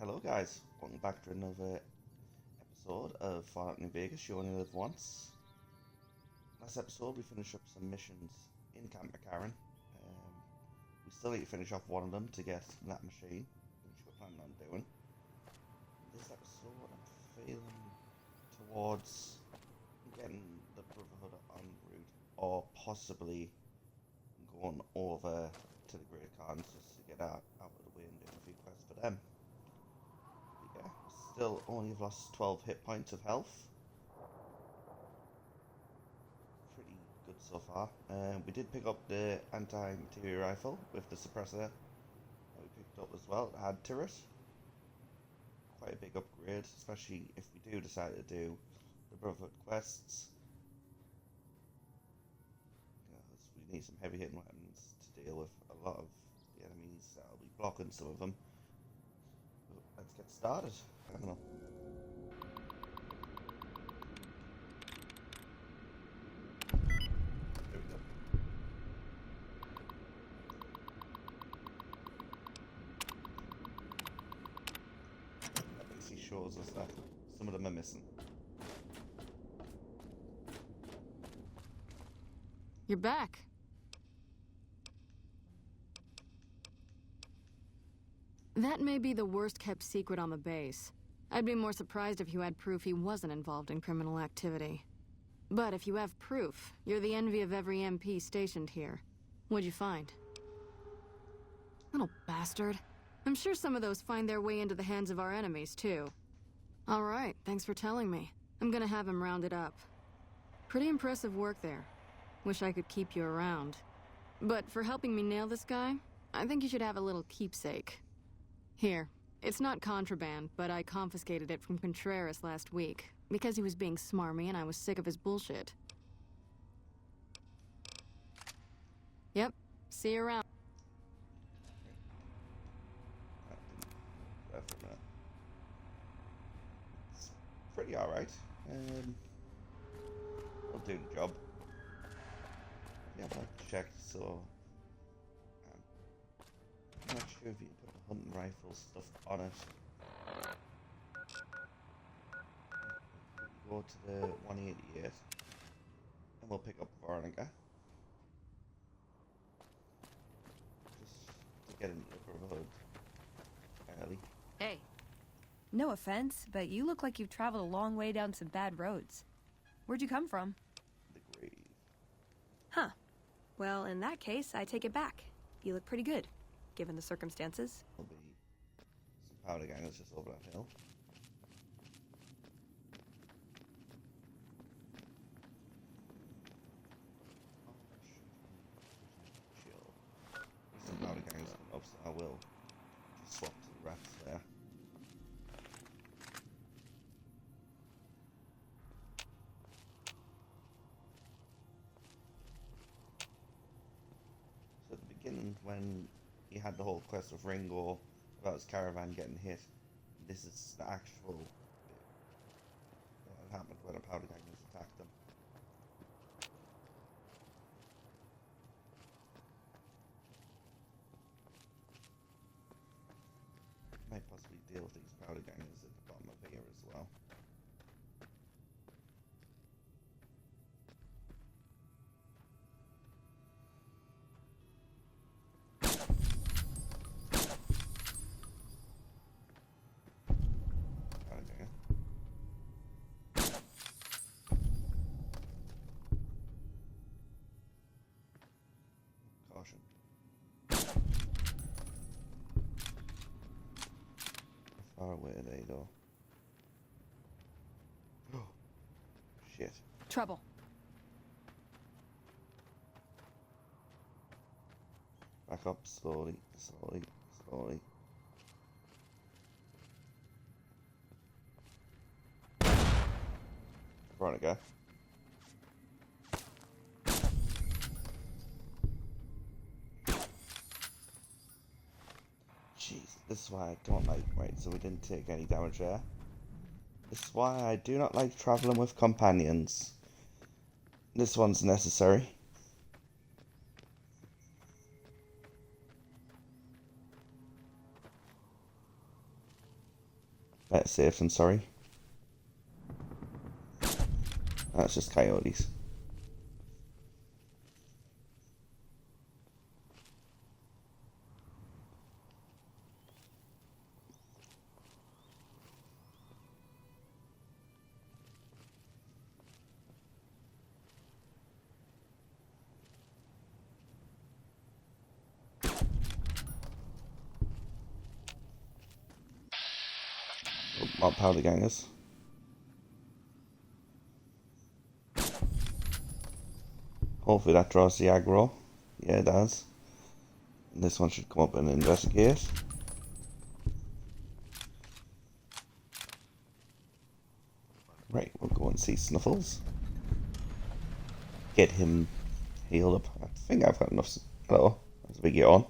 Hello guys, welcome back to another episode of Fallout New Vegas, You Only Live Once. Last episode we finished up some missions in Camp McCarran. We still need to finish off one of them to get that machine, which we're planning on doing. This episode I'm feeling towards getting the Brotherhood en route, or possibly going over to the Great Khans just to get out of the way and do a few quests for them. Yeah, still only have lost 12 hit points of health. Pretty good so far. We did pick up the anti-materia rifle with the suppressor that we picked up as well. It had turret. Quite a big upgrade, especially if we do decide to do the Brotherhood quests. Because we need some heavy hitting weapons to deal with a lot of the enemies. I'll be blocking some of them. Let's get started. I don't know. There we go. That basically shows us that some of them are missing. You're back. That may be the worst kept secret on the base. I'd be more surprised if you had proof he wasn't involved in criminal activity. But if you have proof, you're the envy of every MP stationed here. What'd you find? Little bastard. I'm sure some of those find their way into the hands of our enemies, too. All right, thanks for telling me. I'm gonna have him rounded up. Pretty impressive work there. Wish I could keep you around. But for helping me nail this guy, I think you should have a little keepsake. Here. It's not contraband, but I confiscated it from Contreras last week, because he was being smarmy and I was sick of his bullshit. Yep. See you around. It's pretty alright. I'll do the job. Yeah, I've checked, so I'm not sure if you can put the hunting rifle stuff on it. Go to the 188 and we'll pick up Veronica. Just to get into the Brotherhood early. Hey. No offense, but you look like you've traveled a long way down some bad roads. Where'd you come from? The grave. Huh. Well, in that case, I take it back. You look pretty good, given the circumstances. There'll be some powder gangers just over that hill. Chill. There's some powder gangers coming up, so I will just swap to the rats there. So at the beginning, when he had the whole quest with Ringo about his caravan getting hit, this is the actual bit that happened when a powder gangers attacked them. Might possibly deal with these powder gangers at the bottom of here as well. Powder ganger. Caution. How far away do they go? Oh, shit. Trouble. Back up slowly, slowly, slowly. Veronica. Jeez, this is why I don't like. Right, so we didn't take any damage there. This is why I do not like traveling with companions. This one's necessary. Better safe than sorry. That's just coyotes. More powder gangers. Hopefully that draws the aggro. Yeah, it does. And this one should come up and investigate. Right, we'll go and see Snuffles. Get him healed up. I think I've got enough. Hello, that's a big yawn.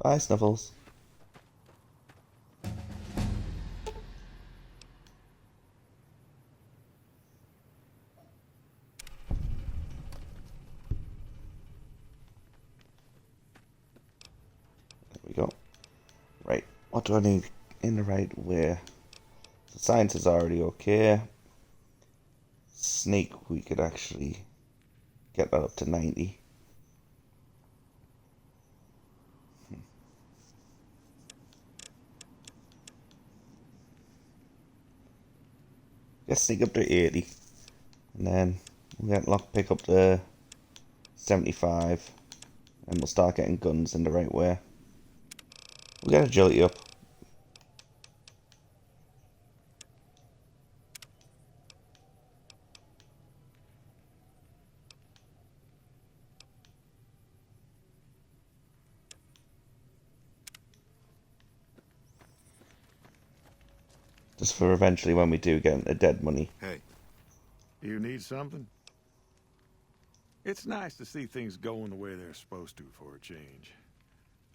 Bye, Snuffles. There we go. Right, what do I need in the right way? So science is already okay. Sneak, we could actually get that up to 90. Let's sneak up to 80. And then we'll get lockpick up to 75. And we'll start getting guns in the right way. We'll get agility up. Just for eventually when we do get a dead money. Hey, you need something? It's nice to see things going the way they're supposed to for a change.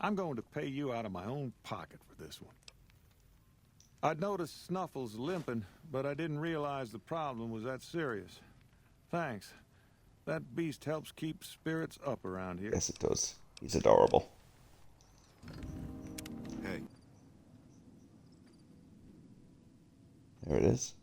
I'm going to pay you out of my own pocket for this one. I'd noticed Snuffles limping, but I didn't realize the problem was that serious. Thanks. That beast helps keep spirits up around here. Yes, it does. He's adorable. Hey. There it is.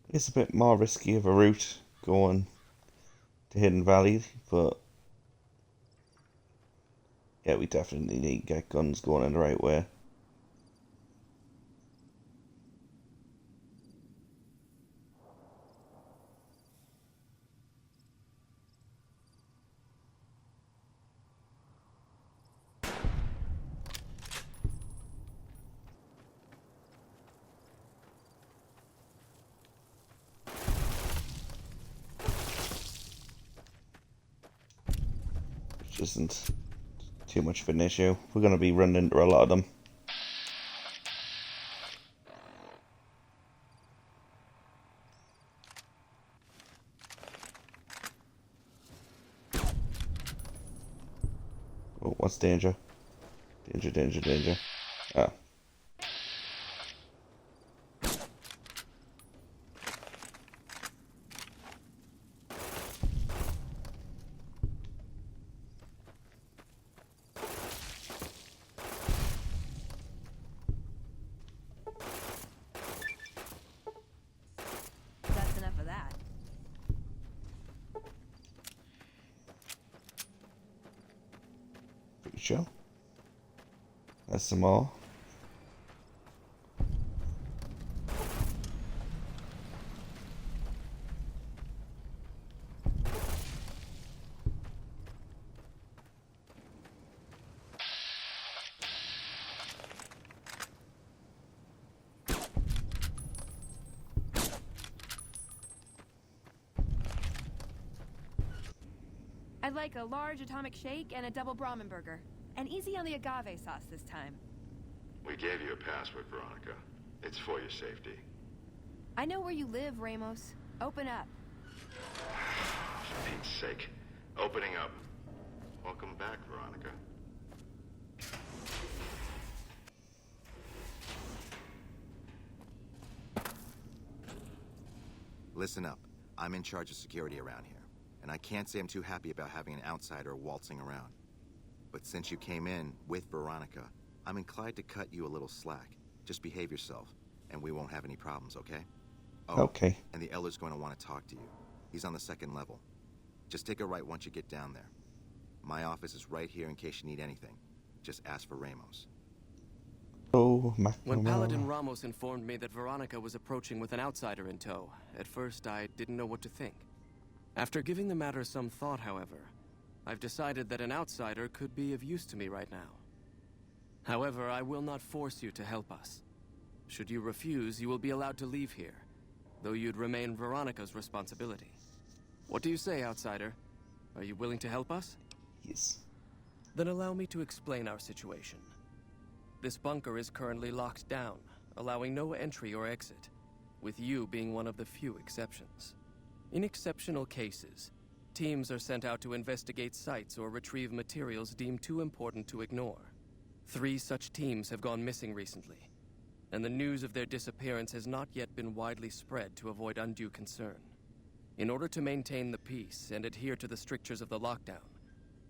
It's a bit more risky of a route going to Hidden Valley, but yeah, we definitely need to get guns going in the right way. Which isn't too much of an issue. We're going to be running into a lot of them. Oh, what's danger? Danger, danger, danger. Ah. That's enough of that. Pretty sure. That's some more. I'd like a large atomic shake and a double Brahmin burger. And easy on the agave sauce this time. We gave you a password, Veronica. It's for your safety. I know where you live, Ramos. Open up. For Pete's sake. Opening up. Welcome back, Veronica. Listen up. I'm in charge of security around here, and I can't say I'm too happy about having an outsider waltzing around. But since you came in with Veronica, I'm inclined to cut you a little slack. Just behave yourself, and we won't have any problems, okay? Oh, Okay. and the Elder's going to want to talk to you. He's on the 2nd level. Just take a right once you get down there. My office is right here in case you need anything. Just ask for Ramos. Oh, When Paladin Ramos informed me that Veronica was approaching with an outsider in tow, at first I didn't know what to think. After giving the matter some thought, however, I've decided that an outsider could be of use to me right now. However, I will not force you to help us. Should you refuse, you will be allowed to leave here, though you'd remain Veronica's responsibility. What do you say, outsider? Are you willing to help us? Yes. Then allow me to explain our situation. This bunker is currently locked down, allowing no entry or exit, with you being one of the few exceptions. In exceptional cases, teams are sent out to investigate sites or retrieve materials deemed too important to ignore. 3 such teams have gone missing recently, and the news of their disappearance has not yet been widely spread to avoid undue concern. In order to maintain the peace and adhere to the strictures of the lockdown,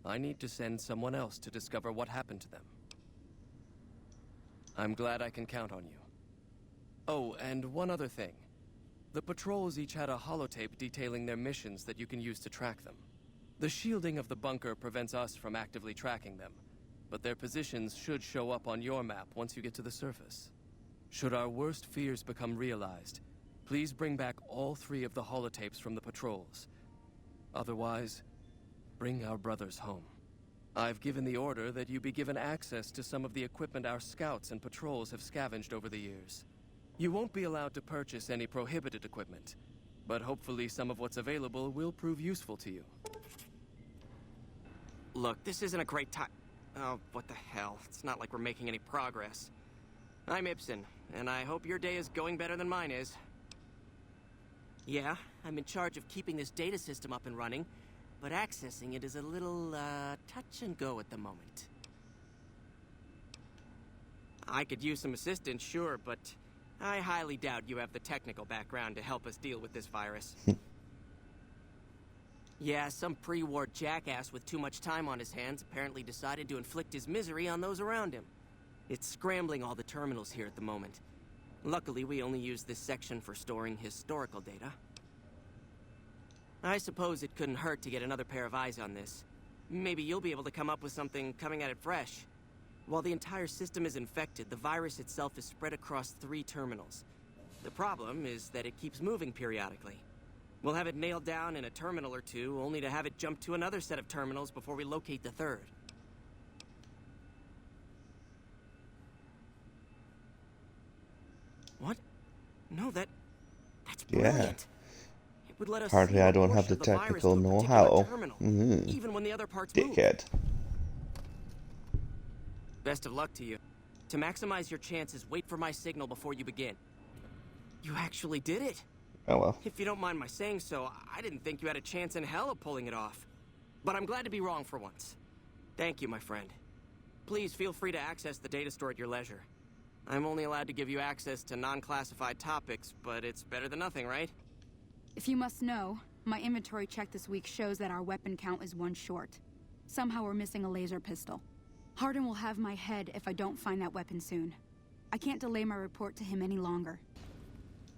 I need to send someone else to discover what happened to them. I'm glad I can count on you. Oh, and one other thing. The patrols each had a holotape detailing their missions that you can use to track them. The shielding of the bunker prevents us from actively tracking them, but their positions should show up on your map once you get to the surface. Should our worst fears become realized, please bring back all 3 of the holotapes from the patrols. Otherwise, bring our brothers home. I've given the order that you be given access to some of the equipment our scouts and patrols have scavenged over the years. You won't be allowed to purchase any prohibited equipment, but hopefully some of what's available will prove useful to you. Look, this isn't a great time. Oh, what the hell. It's not like we're making any progress. I'm Ibsen, and I hope your day is going better than mine is. Yeah, I'm in charge of keeping this data system up and running, but accessing it is a little, touch and go at the moment. I could use some assistance, sure, but I highly doubt you have the technical background to help us deal with this virus. Yeah, some pre-war jackass with too much time on his hands apparently decided to inflict his misery on those around him. It's scrambling all the terminals here at the moment. Luckily, we only use this section for storing historical data. I suppose it couldn't hurt to get another pair of eyes on this. Maybe you'll be able to come up with something coming at it fresh. While the entire system is infected, the virus itself is spread across 3 terminals. The problem is that it keeps moving periodically. We'll have it nailed down in a terminal or 2, only to have it jump to another set of terminals before we locate the 3rd. What? No, that's brilliant. It would let us Apparently see I what don't have portion the of the virus technical to a particular know-how. terminal, Mhm. even when the other parts move. Dickhead. Best of luck to you. To maximize your chances, wait for my signal before you begin. You actually did it. Oh well. If you don't mind my saying so, I didn't think you had a chance in hell of pulling it off. But I'm glad to be wrong for once. Thank you, my friend. Please feel free to access the data store at your leisure. I'm only allowed to give you access to non-classified topics, but it's better than nothing, right? If you must know, my inventory check this week shows that our weapon count is 1 short. Somehow we're missing a laser pistol. Hardin will have my head if I don't find that weapon soon. I can't delay my report to him any longer.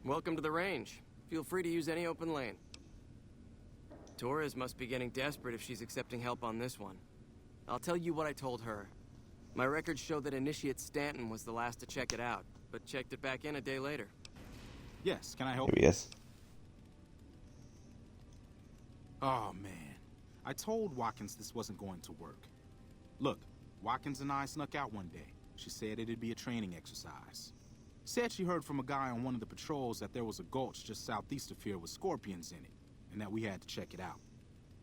Welcome to the range. Feel free to use any open lane. Torres must be getting desperate if she's accepting help on this one. I'll tell you what I told her. My records show that Initiate Stanton was the last to check it out, but checked it back in a day later. Yes, can I help Here you? he is. Oh, man. I told Watkins this wasn't going to work. Look, Watkins and I snuck out one day. She said it'd be a training exercise. Said she heard from a guy on one of the patrols that there was a gulch just southeast of here with scorpions in it, and that we had to check it out.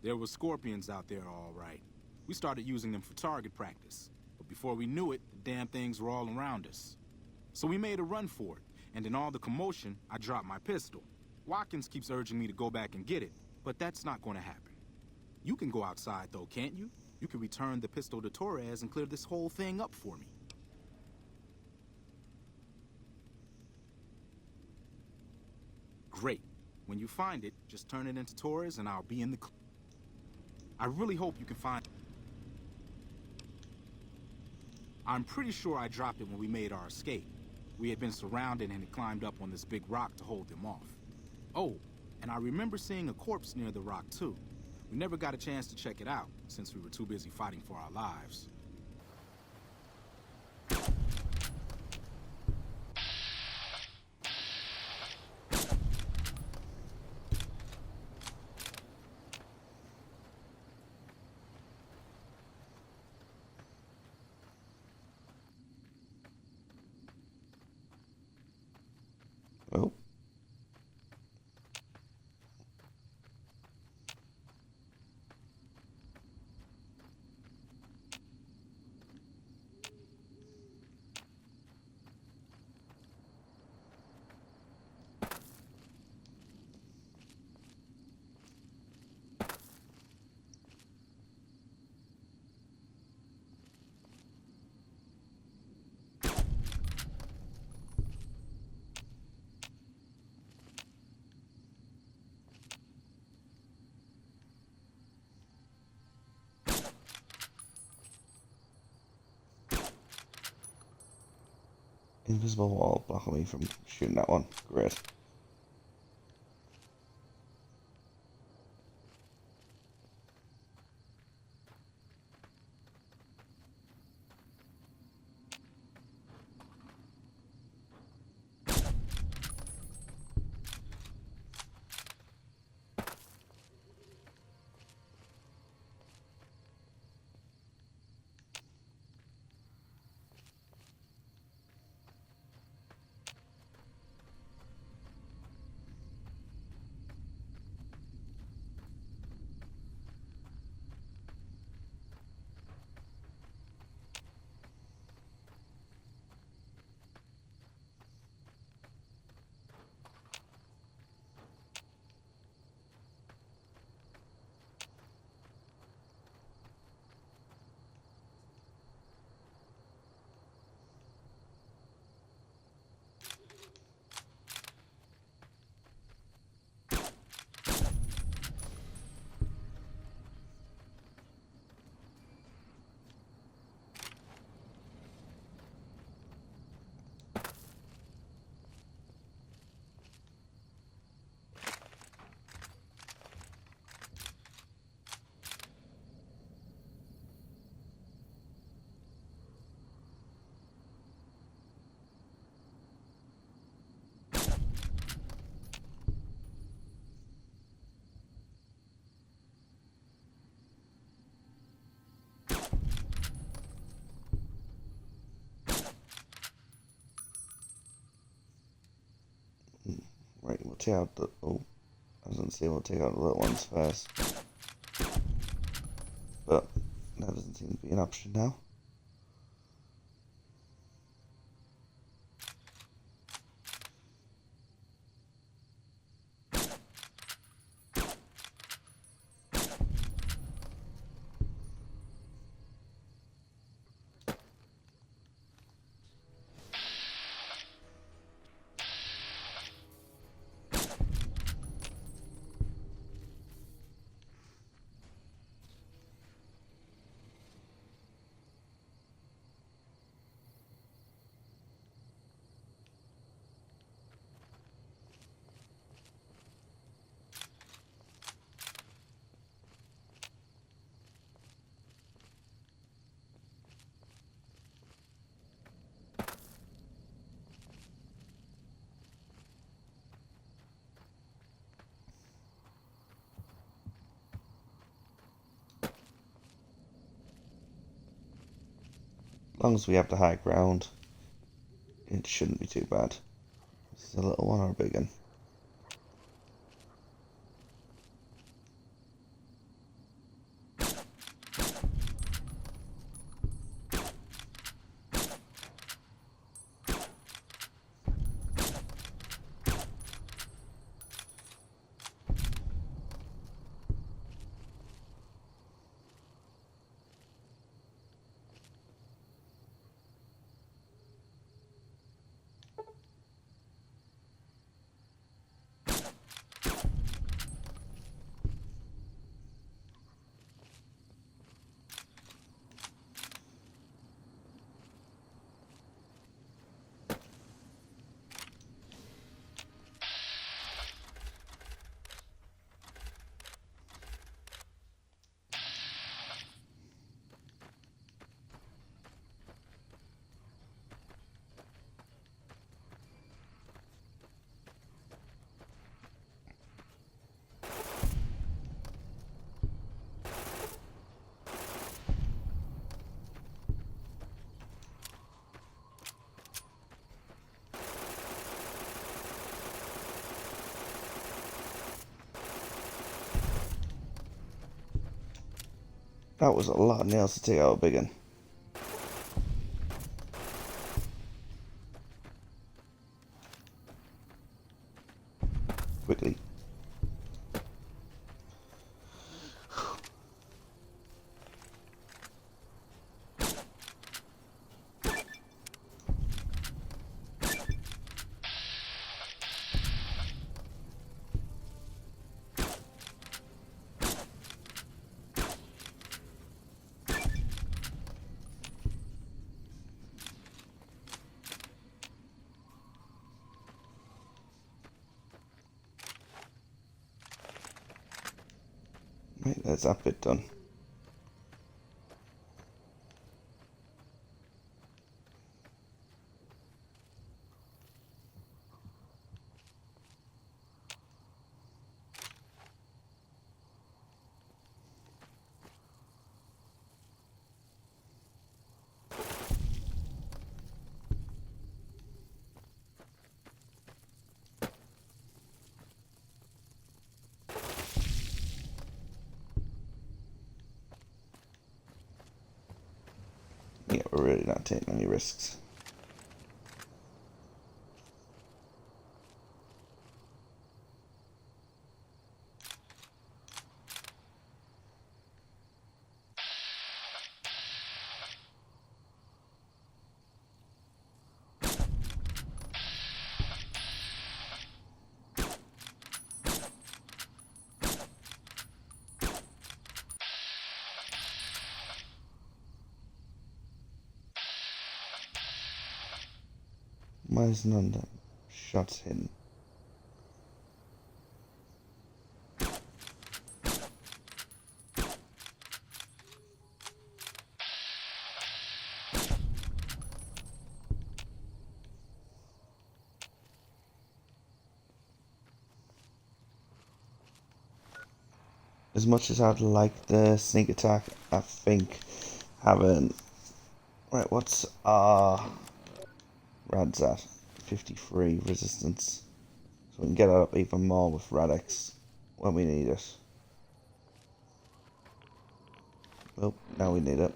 There were scorpions out there, all right. We started using them for target practice, but before we knew it, the damn things were all around us. So we made a run for it, And in all the commotion, I dropped my pistol. Watkins keeps urging me to go back and get it, but that's not going to happen. You can go outside, though, can't you? You can return the pistol to Torres and clear this whole thing up for me. Great. When you find it, just turn it into Torres and I'll be in the... I really hope you can find... I'm pretty sure I dropped it when we made our escape. We had been surrounded and had climbed up on this big rock to hold them off. Oh, and I remember seeing a corpse near the rock, too. We never got a chance to check it out, since we were too busy fighting for our lives. Oh. Invisible wall blocking me from shooting that one. Great. Right, we'll take out the... Oh, I was going to say we'll take out the little ones first. But that doesn't seem to be an option now. As long as we have the high ground, it shouldn't be too bad. This is a little one or a big one? That was a lot of nails to take out a big one. Quickly. Right, there's that bit done. Yeah, we're really not taking any risks. Why is none of them shots hidden? As much as I'd like the sneak attack, I think having... Right, what's Rad's at? 53 resistance. So we can get it up even more with Radix when we need it. Well, now we need it.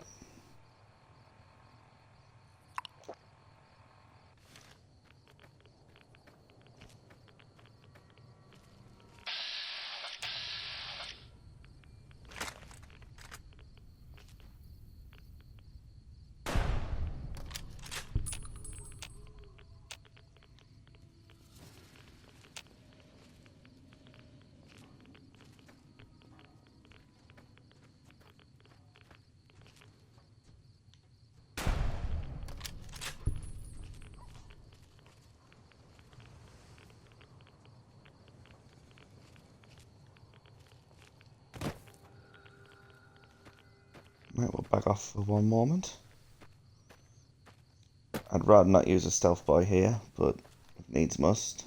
Right, we'll back off for one moment. I'd rather not use a stealth boy here, but if needs must.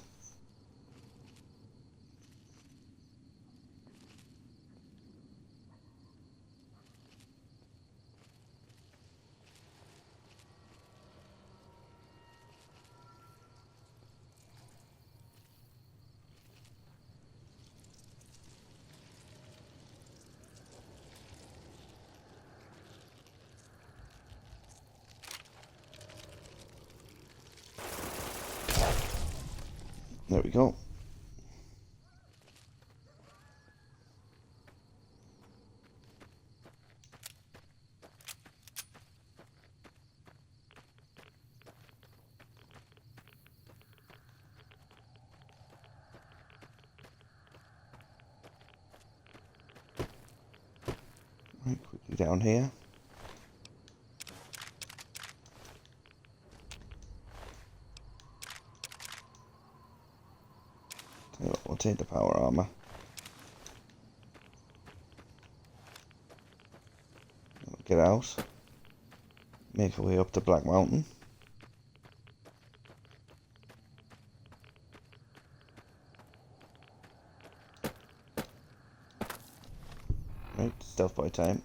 There we go. Right, quickly down here. Tell you what, we'll take the power armor. Get out. Make our way up to Black Mountain. Right, stealth by time.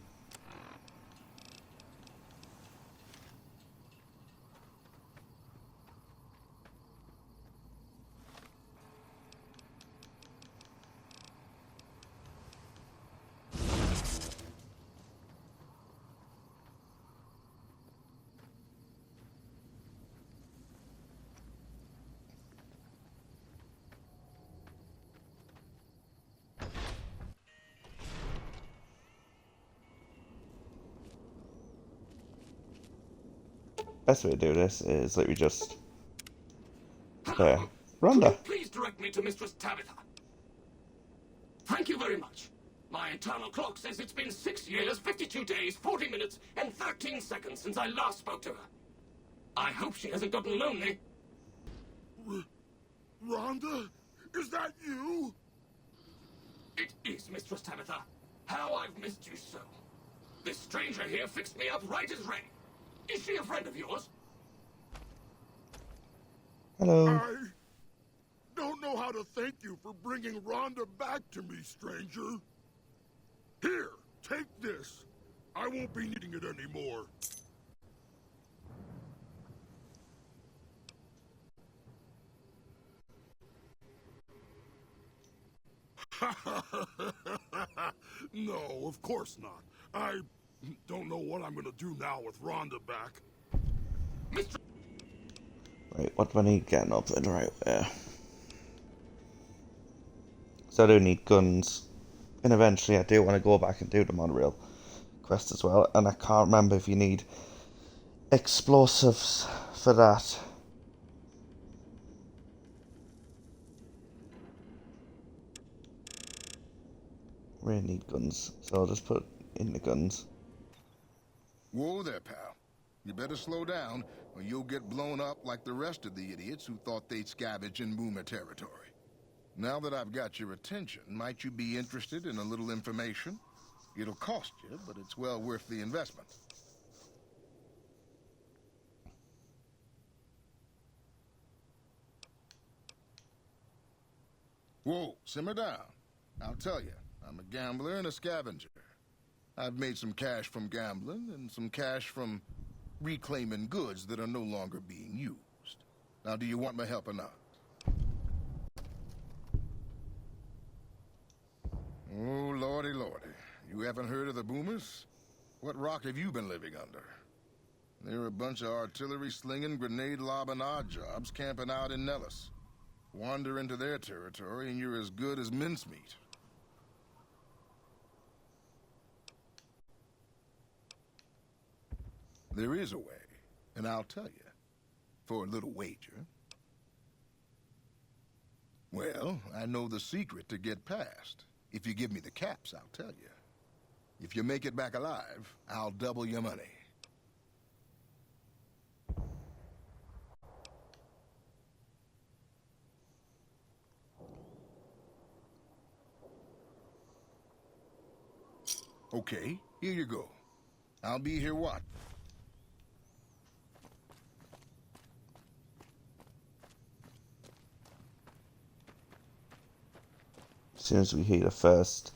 best way to do this is literally just there. Rhonda. Please direct me to Mistress Tabitha. Thank you very much. My internal clock says it's been 6 years, 52 days, 40 minutes, and 13 seconds since I last spoke to her. I hope she hasn't gotten lonely. Rhonda? Is that you? It is, Mistress Tabitha. How I've missed you so. This stranger here fixed me up right as rain. Is she a friend of yours? Hello. I don't know how to thank you for bringing Rhonda back to me, stranger. Here, take this. I won't be needing it anymore. No, of course not. I don't know what I'm gonna do now with Rhonda back. Right, what do I need getting up in right there? So I do need guns. And eventually I do want to go back and do the monorail quest as well. And I can't remember if you need explosives for that. Really need guns, so I'll just put in the guns. Whoa there, pal. You better slow down, or you'll get blown up like the rest of the idiots who thought they'd scavenge in Boomer territory. Now that I've got your attention, might you be interested in a little information? It'll cost you, but it's well worth the investment. Whoa, simmer down. I'll tell you, I'm a gambler and a scavenger. I've made some cash from gambling and some cash from reclaiming goods that are no longer being used. Now, do you want my help or not? Oh, lordy, lordy. You haven't heard of the Boomers? What rock have you been living under? They're a bunch of artillery-slinging, grenade-lobbing odd jobs camping out in Nellis. Wander into their territory and you're as good as mincemeat. There is a way, and I'll tell you, for a little wager. Well, I know the secret to get past. If you give me the caps, I'll tell you. If you make it back alive, I'll double your money. Okay, here you go. I'll be here what? As soon as we hear the first.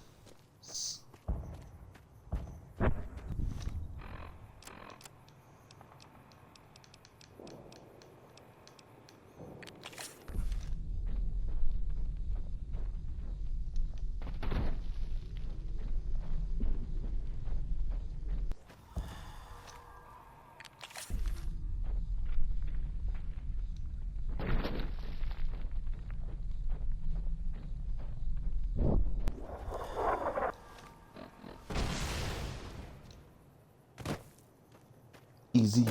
Easy.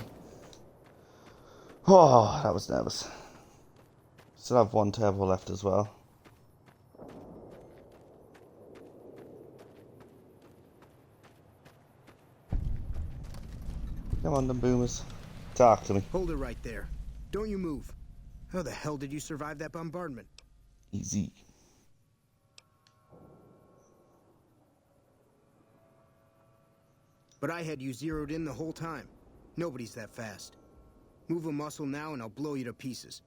Oh, that was nervous. Still have one turbo left as well. Come on, them boomers. Talk to me. Hold it right there. Don't you move. How the hell did you survive that bombardment? Easy. But I had you zeroed in the whole time. Nobody's that fast. Move a muscle now and I'll blow you to pieces.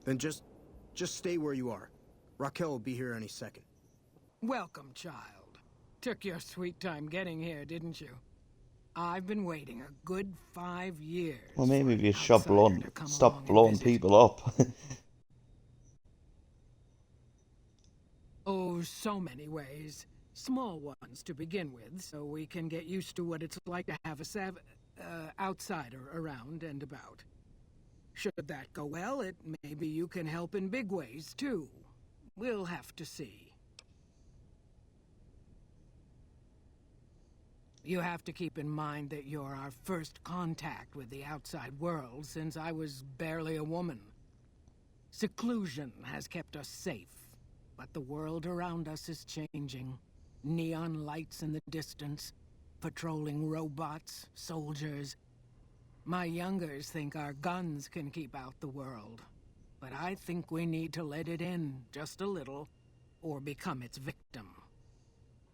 Then just stay where you are. Raquel will be here any second. Welcome, child. Took your sweet time getting here, didn't you? I've been waiting a good 5 years. Well, maybe if you stop blowing people up. Oh, so many ways. Small ones to begin with, so we can get used to what it's like to have a outsider around and about. Should that go well, maybe you can help in big ways, too. We'll have to see. You have to keep in mind that you're our first contact with the outside world since I was barely a woman. Seclusion has kept us safe, but the world around us is changing. Neon lights in the distance, patrolling robots, soldiers. My youngers think our guns can keep out the world, but I think we need to let it in just a little, or become its victim.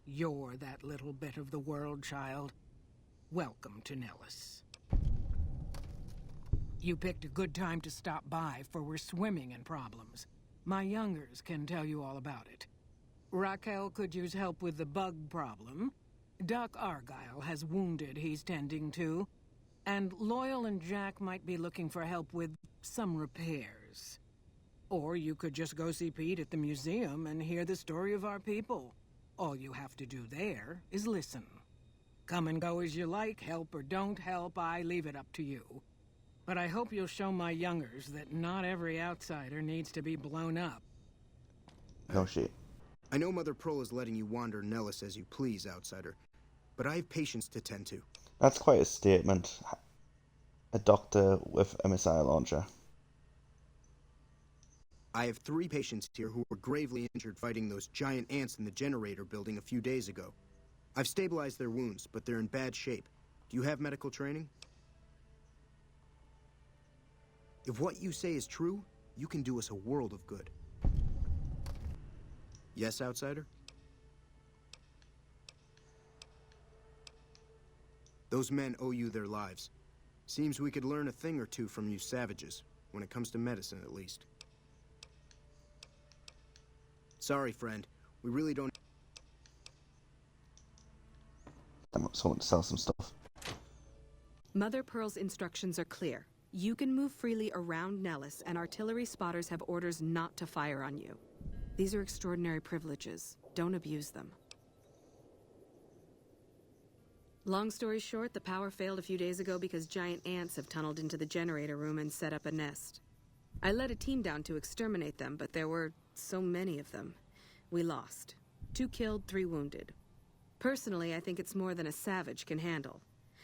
You're that little bit of the world, child. Welcome to Nellis. You picked a good time to stop by, for we're swimming in problems. My youngers can tell you all about it. Raquel could use help with the bug problem. Doc Argyle has wounded he's tending to. And Loyal and Jack might be looking for help with some repairs. Or you could just go see Pete at the museum and hear the story of our people. All you have to do there is listen. Come and go as you like, help or don't help, I leave it up to you. But I hope you'll show my youngers that not every outsider needs to be blown up. No shit. I know Mother Pearl is letting you wander Nellis as you please, outsider, but I have patients to tend to. That's quite a statement. A doctor with a missile launcher. I have 3 patients here who were gravely injured fighting those giant ants in the generator building a few days ago. I've stabilized their wounds, but they're in bad shape. Do you have medical training? If what you say is true, you can do us a world of good. Yes, outsider? Those men owe you their lives. Seems we could learn a thing or two from you savages, when it comes to medicine at least. Sorry, friend. We really don't... I want someone to sell some stuff. Mother Pearl's instructions are clear. You can move freely around Nellis, and artillery spotters have orders not to fire on you. These are extraordinary privileges. Don't abuse them. Long story short, the power failed a few days ago because giant ants have tunneled into the generator room and set up a nest. I led a team down to exterminate them, but there were so many of them. We lost. 2 killed, 3 wounded. Personally, I think it's more than a savage can handle.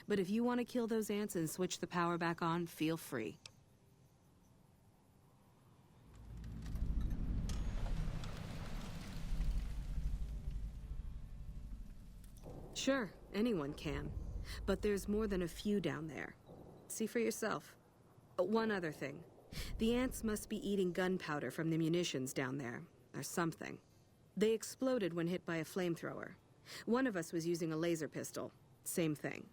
But if you want to kill those ants and switch the power back on, feel free. Sure, anyone can. But there's more than a few down there. See for yourself. One other thing. The ants must be eating gunpowder from the munitions down there, or something. They exploded when hit by a flamethrower. One of us was using a laser pistol. Same thing.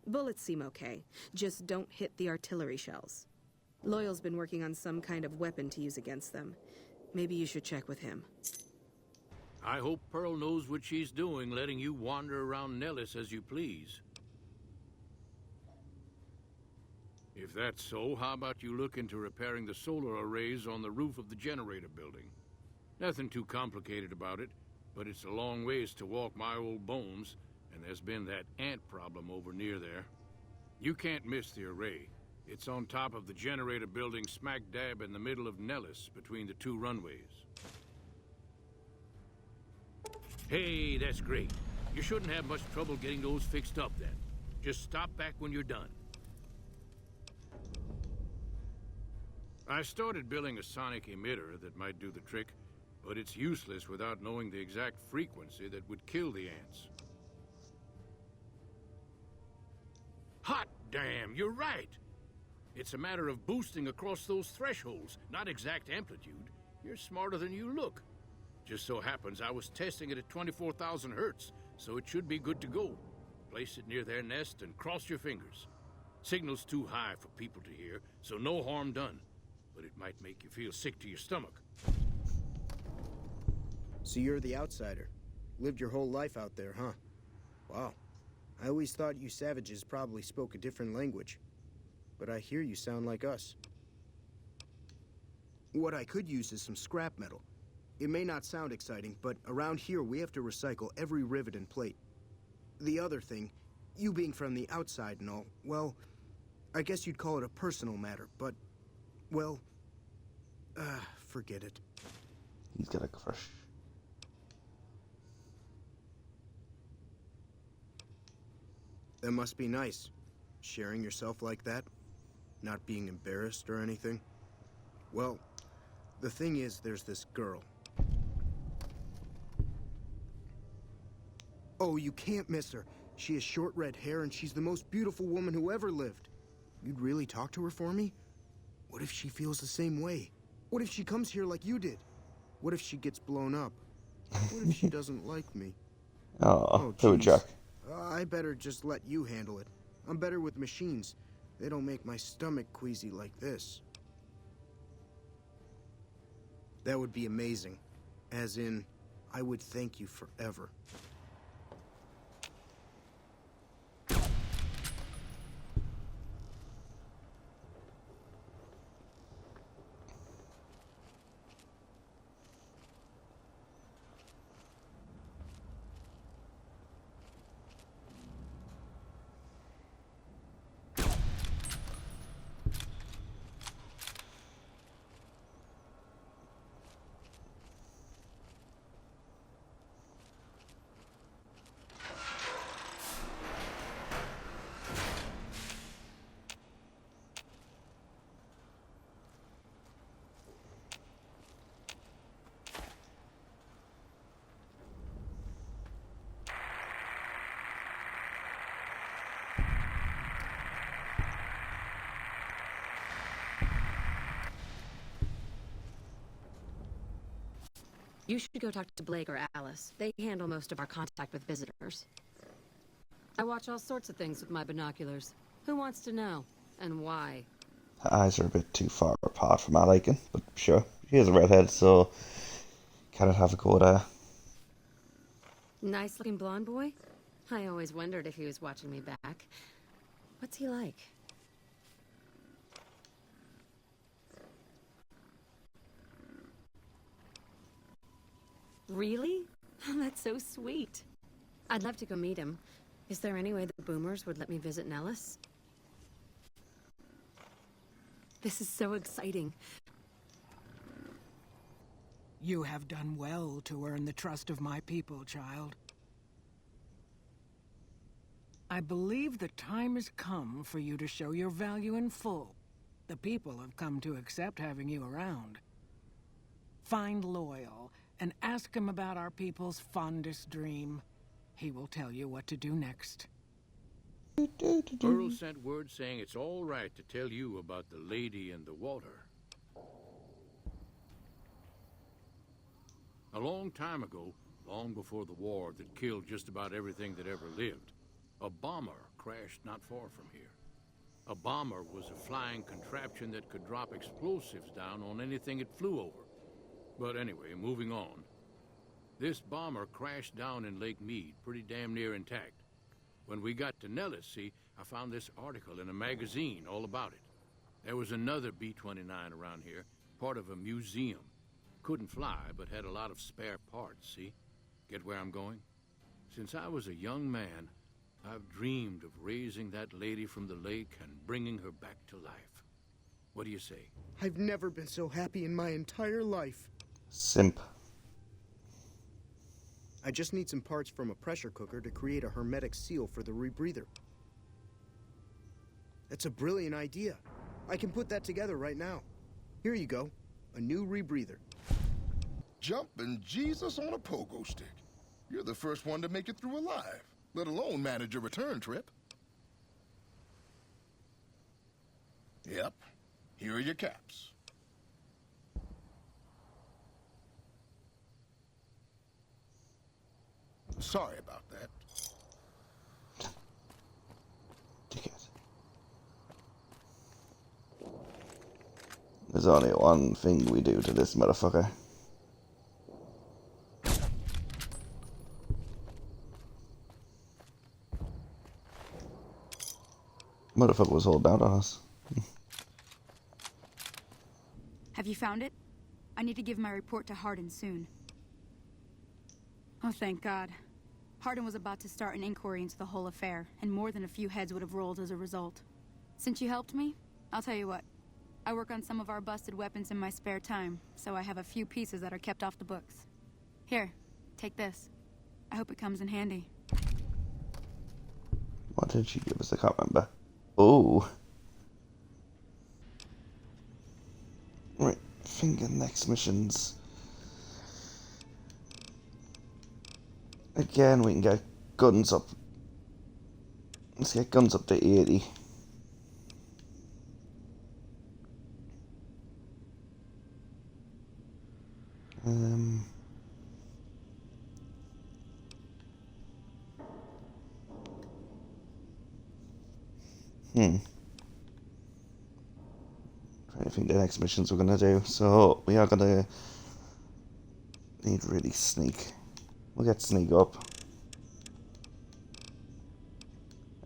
Bullets seem okay. Just don't hit the artillery shells. Loyal's been working on some kind of weapon to use against them. Maybe you should check with him. I hope Pearl knows what she's doing, letting you wander around Nellis as you please. If that's so, how about you look into repairing the solar arrays on the roof of the generator building? Nothing too complicated about it, but it's a long ways to walk my old bones, and there's been that ant problem over near there. You can't miss the array. It's on top of the generator building smack dab in the middle of Nellis, between the 2 runways. Hey, that's great. You shouldn't have much trouble getting those fixed up then. Just stop back when you're done. I started building a sonic emitter that might do the trick, but it's useless without knowing the exact frequency that would kill the ants. Hot damn, you're right! It's a matter of boosting across those thresholds, not exact amplitude. You're smarter than you look. Just so happens I was testing it at 24,000 hertz, so it should be good to go. Place it near their nest and cross your fingers. Signal's too high for people to hear, so no harm done. But it might make you feel sick to your stomach. So you're the outsider. Lived your whole life out there, huh? Wow. I always thought you savages probably spoke a different language. But I hear you sound like us. What I could use is some scrap metal. It may not sound exciting, but around here we have to recycle every rivet and plate. The other thing, you being from the outside and all, well, I guess you'd call it a personal matter, but, well, forget it. He's got a crush. That must be nice. Sharing yourself like that. Not being embarrassed or anything. Well, the thing is, there's this girl. Oh, you can't miss her. She has short red hair and she's the most beautiful woman who ever lived. You'd really talk to her for me? What if she feels the same way? What if she comes here like you did? What if she gets blown up? What if she doesn't like me? Oh, poor geez. Jack. I better just let you handle it. I'm better with machines. They don't make my stomach queasy like this. That would be amazing. As in, I would thank you forever. You should go talk to Blake or Alice. They handle most of our contact with visitors. I watch all sorts of things with my binoculars. Who wants to know? And why? Her eyes are a bit too far apart for my liking, but sure. She is a redhead, so cannot have a go there. Nice-looking blonde boy? I always wondered if he was watching me back. What's he like? Really? Oh, that's so sweet. I'd love to go meet him. Is there any way the boomers would let me visit Nellis? This is so exciting. You have done well to earn the trust of my people, child. I believe the time has come for you to show your value in full. The people have come to accept having you around. Find Loyal and ask him about our people's fondest dream. He will tell you what to do next. Earl sent word saying it's all right to tell you about the lady in the water. A long time ago, long before the war that killed just about everything that ever lived, a bomber crashed not far from here. A bomber was a flying contraption that could drop explosives down on anything it flew over. But anyway, moving on. This bomber crashed down in Lake Mead, pretty damn near intact. When we got to Nellis, see, I found this article in a magazine all about it. There was another B-29 around here, part of a museum. Couldn't fly, but had a lot of spare parts, see? Get where I'm going? Since I was a young man, I've dreamed of raising that lady from the lake and bringing her back to life. What do you say? I've never been so happy in my entire life. Simp. I just need some parts from a pressure cooker to create a hermetic seal for the rebreather. That's a brilliant idea. I can put that together right now. Here you go. A new rebreather. Jumping Jesus on a pogo stick. You're the first one to make it through alive, let alone manage a return trip. Yep. Here are your caps. Sorry about that. There's only one thing we do to this motherfucker. Motherfucker was holding out on us. Have you found it? I need to give my report to Hardin soon. Oh, thank God. Hardin was about to start an inquiry into the whole affair, and more than a few heads would have rolled as a result. Since you helped me, I'll tell you what. I work on some of our busted weapons in my spare time, so I have a few pieces that are kept off the books. Here, take this. I hope it comes in handy. What? did she give us? I can't remember. Oh. Right, I think the next missions. Again, we can get guns up. Let's get guns up to 80. Trying to think the next missions we're gonna do. So we are gonna need really sneak. We'll get sneak up.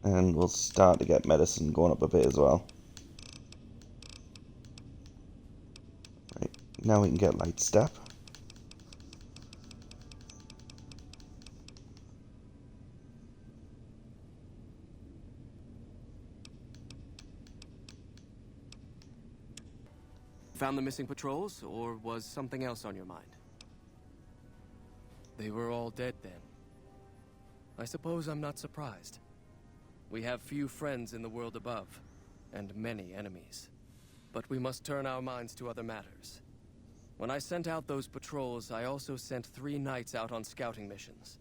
And we'll start to get medicine going up a bit as well. Right, now we can get light step. Found the missing patrols, or was something else on your mind? They were all dead then. I suppose I'm not surprised. We have few friends in the world above, and many enemies. But we must turn our minds to other matters. When I sent out those patrols, I also sent 3 knights out on scouting missions.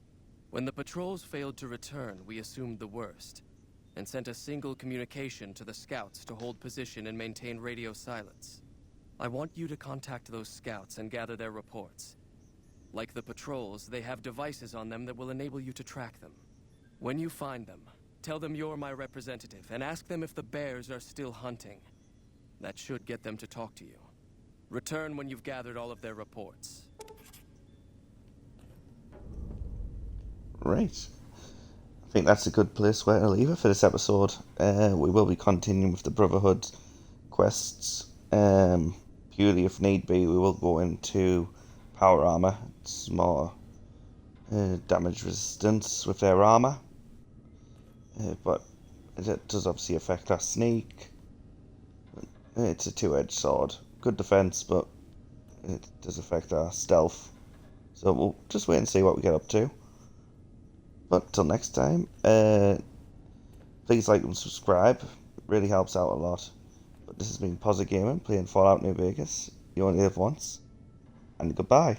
When the patrols failed to return, we assumed the worst, and sent a single communication to the scouts to hold position and maintain radio silence. I want you to contact those scouts and gather their reports. Like the patrols, they have devices on them that will enable you to track them. When you find them, tell them you're my representative and ask them if the bears are still hunting. That should get them to talk to you. Return when you've gathered all of their reports. Right. I think that's a good place where to leave it for this episode. We will be continuing with the Brotherhood quests. Purely if need be, we will go into power armor. It's more damage resistance with their armor. But it does obviously affect our sneak. It's a 2-edged sword. Good defense, but it does affect our stealth. So we'll just wait and see what we get up to. But till next time, please like and subscribe. It really helps out a lot. But this has been Posit Gaming, playing Fallout New Vegas. You only live once. And goodbye.